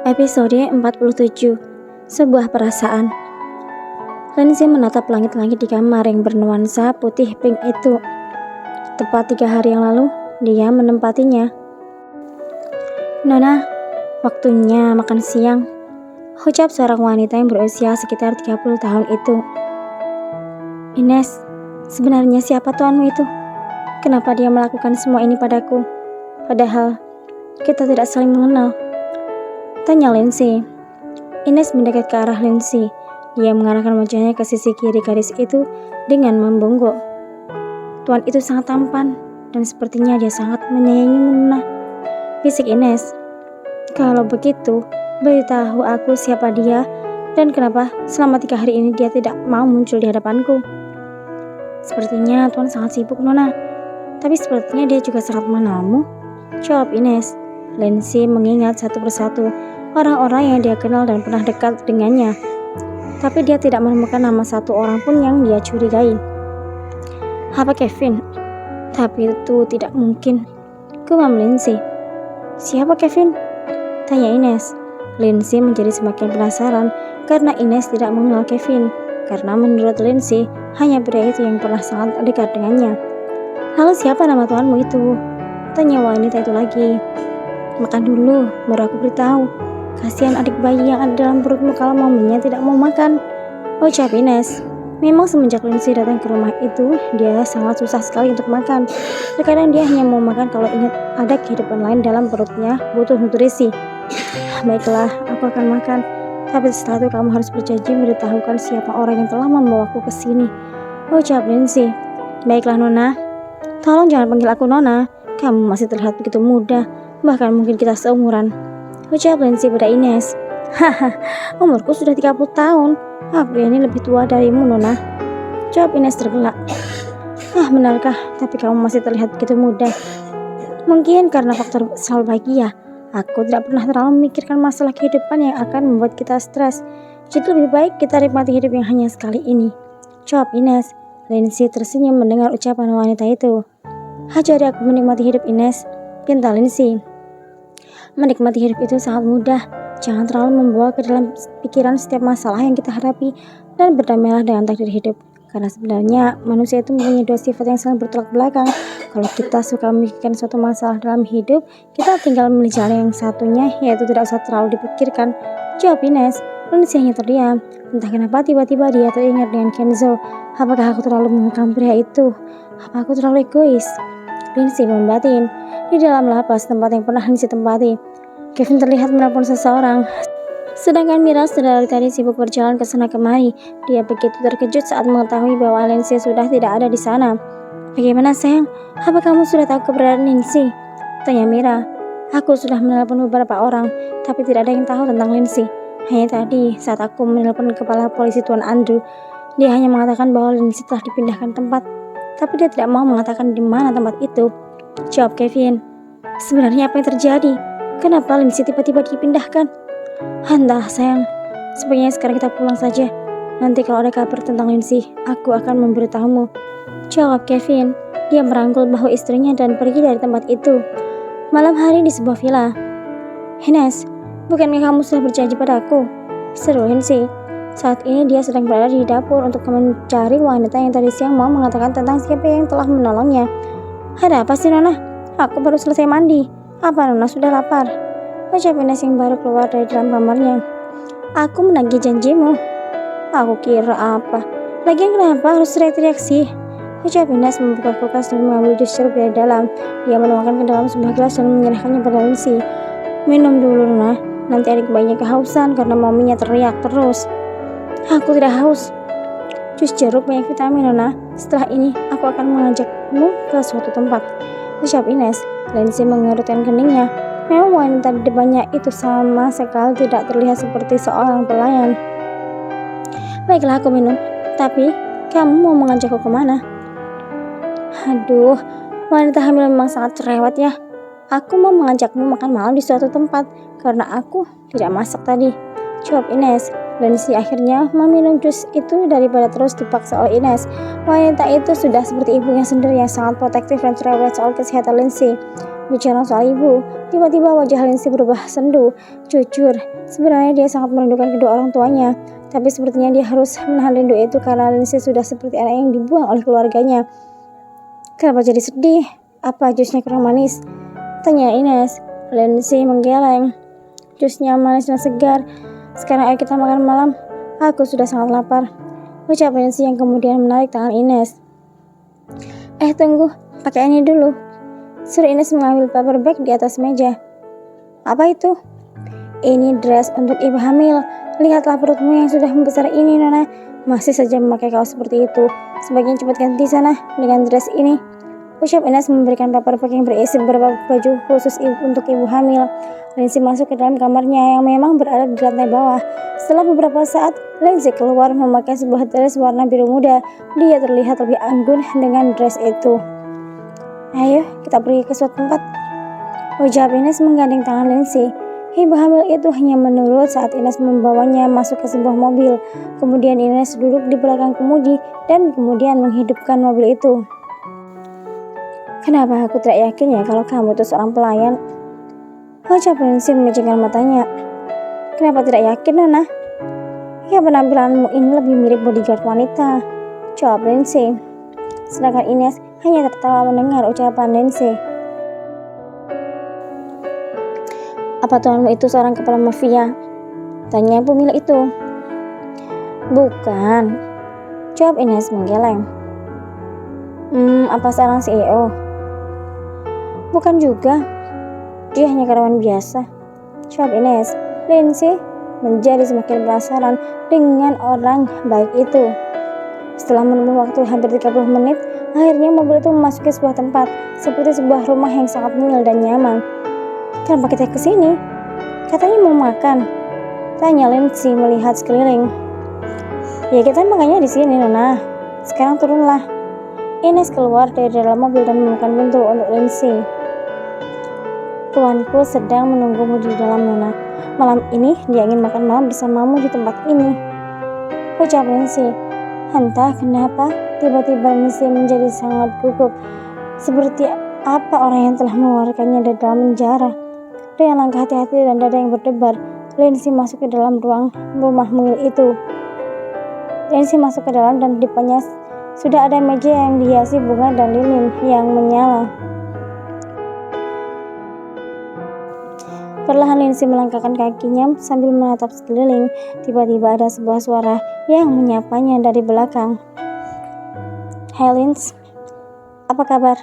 Episode 47. Sebuah perasaan. Lindsay menatap langit-langit di kamar yang bernuansa putih pink itu. Tepat 3 hari yang lalu, dia menempatinya. "Nona, waktunya makan siang," ucap seorang wanita yang berusia sekitar 30 tahun itu. "Ines, sebenarnya siapa tuanmu itu? Kenapa dia melakukan semua ini padaku? Padahal kita tidak saling mengenal," tanya Lindsay. Ines mendekat ke arah Lindsay. Dia mengarahkan wajahnya ke sisi kiri gadis itu dengan membungkuk. "Tuan itu sangat tampan dan sepertinya dia sangat menyayangi Nona," bisik Ines. "Kalau begitu, beritahu aku siapa dia dan kenapa selama 3 hari ini dia tidak mau muncul di hadapanku." "Sepertinya Tuan sangat sibuk, Nona. Tapi sepertinya dia juga sangat mengenalmu," jawab Ines. Lindsay mengingat satu persatu orang-orang yang dia kenal dan pernah dekat dengannya. Tapi dia tidak menemukan nama satu orang pun yang dia curigai. "Apa Kevin?" "Tapi itu tidak mungkin," gumam Lindsay. "Siapa Kevin?" tanya Ines. Lindsay menjadi semakin penasaran karena Ines tidak mengenal Kevin. Karena menurut Lindsay, hanya pria itu yang pernah sangat dekat dengannya. "Lalu siapa nama tuanmu itu?" tanya wanita itu lagi. "Makan dulu, baru aku beritahu. Kasihan adik bayi yang ada dalam perutmu kalau maminya tidak mau makan," ucap Ines. Memang semenjak Lindsay datang ke rumah itu, dia sangat susah sekali untuk makan. Terkadang dia hanya mau makan kalau ingat ada kehidupan lain dalam perutnya butuh nutrisi. "Baiklah, aku akan makan. Tapi setelah itu kamu harus berjanji memberitahukan siapa orang yang telah membawaku ke sini," ucap Lindsay. "Baiklah Nona. Tolong jangan panggil aku Nona. Kamu masih terlihat begitu muda. Bahkan mungkin kita seumuran," ucap Lindsay pada Ines. "Haha, umurku sudah 30 tahun. Aku ini lebih tua darimu, Nona," jawab Ines tergelak. "Ah, benarkah? Tapi kamu masih terlihat begitu muda. Mungkin karena faktor selalu bahagia. Aku tidak pernah terlalu memikirkan masalah kehidupan yang akan membuat kita stres. Jadi lebih baik kita nikmati hidup yang hanya sekali ini," jawab Ines. Lindsay tersenyum mendengar ucapan wanita itu. "Ajari aku menikmati hidup, Ines," pinta Lindsay. "Menikmati hidup itu sangat mudah. Jangan terlalu membawa ke dalam pikiran setiap masalah yang kita hadapi dan berdamailah dengan takdir hidup. Karena sebenarnya manusia itu mempunyai 2 sifat yang saling bertolak belakang. Kalau kita suka memikirkan suatu masalah dalam hidup, kita tinggal memilih jalan yang satunya, yaitu tidak usah terlalu dipikirkan," jawab Ines. Lindsay hanya terdiam. Entah kenapa tiba-tiba dia teringat dengan Kenzo. Apakah aku terlalu mengekang pria itu? Apa aku terlalu egois? Lindsay membatin. Di dalam lapas, tempat yang pernah Lindsay tempati, Kevin terlihat menelpon seseorang. Sedangkan Mira sudah dari tadi sibuk berjalan ke sana kemari. Dia begitu terkejut saat mengetahui bahwa Lindsay sudah tidak ada di sana. "Bagaimana sayang? Apa kamu sudah tahu keberadaan Lindsay?" tanya Mira. "Aku sudah menelpon beberapa orang, tapi tidak ada yang tahu tentang Lindsay. Hanya tadi saat aku menelpon kepala polisi Tuan Andrew, dia hanya mengatakan bahwa Lindsay telah dipindahkan tempat. Tapi dia tidak mau mengatakan di mana tempat itu," jawab Kevin. "Sebenarnya apa yang terjadi? Kenapa Lindsay tiba-tiba dipindahkan?" "Entahlah sayang, sebaiknya sekarang kita pulang saja. Nanti kalau ada kabar tentang Lindsay, aku akan memberitahumu," jawab Kevin. Dia merangkul bahu istrinya dan pergi dari tempat itu. Malam hari di sebuah villa. "Ines, bukankah kamu sudah berjanji padaku?" seru Lindsay. Saat ini dia sedang berada di dapur untuk mencari wanita yang tadi siang mau mengatakan tentang siapa yang telah menolongnya. "Ada apa sih Nona? Aku baru selesai mandi. Apa Nona sudah lapar?" ucap Ines yang baru keluar dari dalam kamarnya. "Aku menagih janjimu." "Aku kira apa? Lagian kenapa harus teriak-teriak sih?" ucap Ines membuka kulkas dan mengambil jus jeruk dari dalam. Dia menuangkan ke dalam sebuah gelas dan menyerahkannya pada Lindsay. "Minum dulu Nona, nanti adik bayinya kehausan karena maminya teriak terus." "Aku tidak haus. Jus jeruk banyak vitamin Nona. Setelah ini aku akan mengajakmu ke suatu tempat," ucap Ines. Lindsay mengerutkan keningnya. Memang wanita di depannya itu sama sekali tidak terlihat seperti seorang pelayan. "Baiklah aku minum. Tapi kamu mau mengajakku kemana?" "Aduh, wanita hamil memang sangat cerewet ya. Aku mau mengajakmu makan malam di suatu tempat karena aku tidak masak tadi," jawab Ines. Lindsay akhirnya meminum jus itu daripada terus dipaksa oleh Ines. Wanita itu sudah seperti ibunya sendiri yang sangat protektif dan cerewet soal kesehatan Lindsay. Bicara soal ibu, tiba-tiba wajah Lindsay berubah sendu. Jujur, sebenarnya dia sangat merindukan kedua orang tuanya. Tapi sepertinya dia harus menahan rindu itu karena Lindsay sudah seperti anak yang dibuang oleh keluarganya. Kenapa jadi sedih? Apa jusnya kurang manis? Tanya Ines. Lindsay menggeleng. Jusnya manis dan segar. Sekarang ayo kita makan malam. Aku sudah sangat lapar. Ucap Lindsay yang kemudian menarik tangan Ines. Tunggu, pakai ini dulu. Suruh Ines mengambil paper bag di atas meja. Apa itu? Ini dress untuk ibu hamil. Lihatlah perutmu yang sudah membesar ini, Nona. Masih saja memakai kaos seperti itu. Sebaiknya cepat ganti sana dengan dress ini. Ucap Ines memberikan paper bag yang berisi beberapa baju khusus untuk ibu hamil. Lindsay masuk ke dalam kamarnya yang memang berada di lantai bawah. Setelah beberapa saat, Lindsay keluar memakai sebuah dress warna biru muda. Dia terlihat lebih anggun dengan dress itu. Ayo, kita pergi ke suatu tempat. Ucap Ines menggandeng tangan Lindsay. Ibu hamil itu hanya menurut saat Ines membawanya masuk ke sebuah mobil. Kemudian Ines duduk di belakang kemudi dan kemudian menghidupkan mobil itu. Kenapa aku tidak yakin ya kalau kamu itu seorang pelayan? Ucap Lindsay memejamkan matanya. Kenapa tidak yakin, Nona? Ya, penampilanmu ini lebih mirip bodyguard wanita. Jawab Lindsay. Sedangkan Ines hanya tertawa mendengar ucapan Lindsay. Apa tuanmu itu seorang kepala mafia? Tanya pemilik itu. Bukan. Jawab Ines menggeleng. Apa seorang CEO? Bukan juga. Dia hanya karyawan biasa. Jawab Ines. Lindsay menjadi semakin penasaran dengan orang baik itu. Setelah menempuh waktu hampir 30 menit, akhirnya mobil itu memasuki sebuah tempat, seperti sebuah rumah yang sangat mungil dan nyaman. Kenapa kita kesini? Katanya mau makan. Tanya Lindsay melihat sekeliling. Ya kita makannya di sini, Nona. Sekarang turunlah. Ines keluar dari dalam mobil dan membuka pintu untuk Lindsay. Tuanku sedang menunggumu di dalam, Nona. Malam ini dia ingin makan malam bersamamu di tempat ini. Ucap Lindsay. Entah kenapa tiba-tiba Lindsay menjadi sangat gugup. Seperti apa orang yang telah mengeluarkannya dari dalam penjara. Dengan langkah hati-hati dan dada yang berdebar, Lindsay masuk ke dalam ruang rumah mungil itu. Lindsay masuk ke dalam dan di depannya sudah ada meja yang dihiasi bunga dan lilin yang menyala. Perlahan Lindsay melangkahkan kakinya sambil menatap sekeliling. Tiba-tiba ada sebuah suara yang menyapanya dari belakang. Hai Lindsay, apa kabar?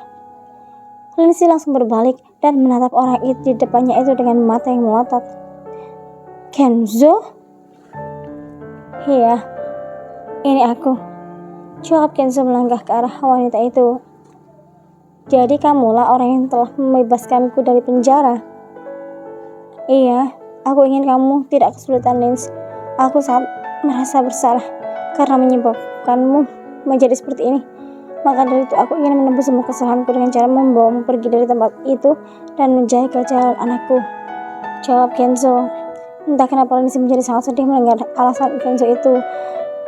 Lindsay langsung berbalik dan menatap orang itu di depannya itu dengan mata yang melotot. Kenzo? Iya, ini aku. Jawab Kenzo melangkah ke arah wanita itu. Jadi kamulah orang yang telah membebaskanku dari penjara. Iya, aku ingin kamu tidak kesulitan, Lindsay. Aku sangat merasa bersalah karena menyebabkanmu menjadi seperti ini. Maka dari itu aku ingin menembus semua kesalahanku dengan cara membawamu pergi dari tempat itu dan menjaga jalan anakku. Jawab Kenzo. Entah kenapa Lindsay menjadi sangat sedih mendengar alasan Kenzo itu.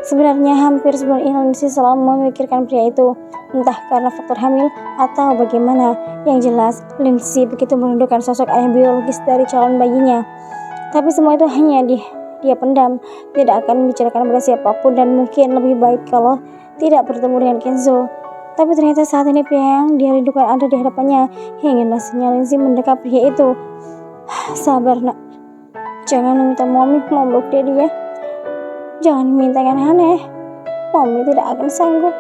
Sebenarnya hampir sebulan ini Lindsay selalu memikirkan pria itu. Entah karena faktor hamil atau bagaimana. Yang jelas Lindsay begitu merindukan sosok ayah biologis dari calon bayinya. Tapi semua itu hanya dia pendam. Tidak akan membicarakan pada siapapun dan mungkin lebih baik kalau tidak bertemu dengan Kenzo. Tapi ternyata saat ini pria yang dia rindukan ada di hadapannya. Hingga nasinya Lindsay mendekap pria itu. Sabar nak. Jangan minta Mommy memeluk dia. Jangan minta yang aneh. Mommy tidak akan sanggup.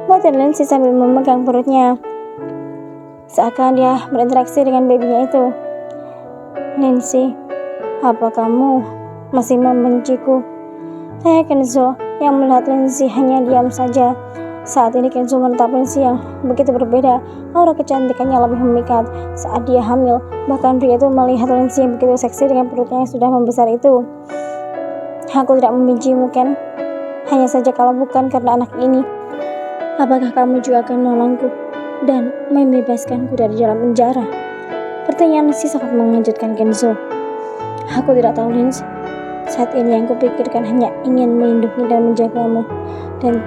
Batin Lindsay sambil memegang perutnya. Seakan dia berinteraksi dengan babynya itu. Lindsay, apa kamu masih membenciku? Tanya Kenzo yang melihat Lindsay hanya diam saja. Saat ini Kenzo menatap Lindsay yang begitu berbeda. Aura kecantikannya lebih memikat saat dia hamil. Bahkan pria itu melihat Lindsay yang begitu seksi dengan perutnya yang sudah membesar itu. Aku tidak membencimu, Ken. Hanya saja kalau bukan karena anak ini. Apakah kamu juga akan menolongku dan membebaskanku dari dalam penjara? Pertanyaan Lindsay sangat mengejutkan Kenzo. Aku tidak tahu, Lindsay. Saat ini yang kupikirkan hanya ingin melindungi dan menjagamu. Dan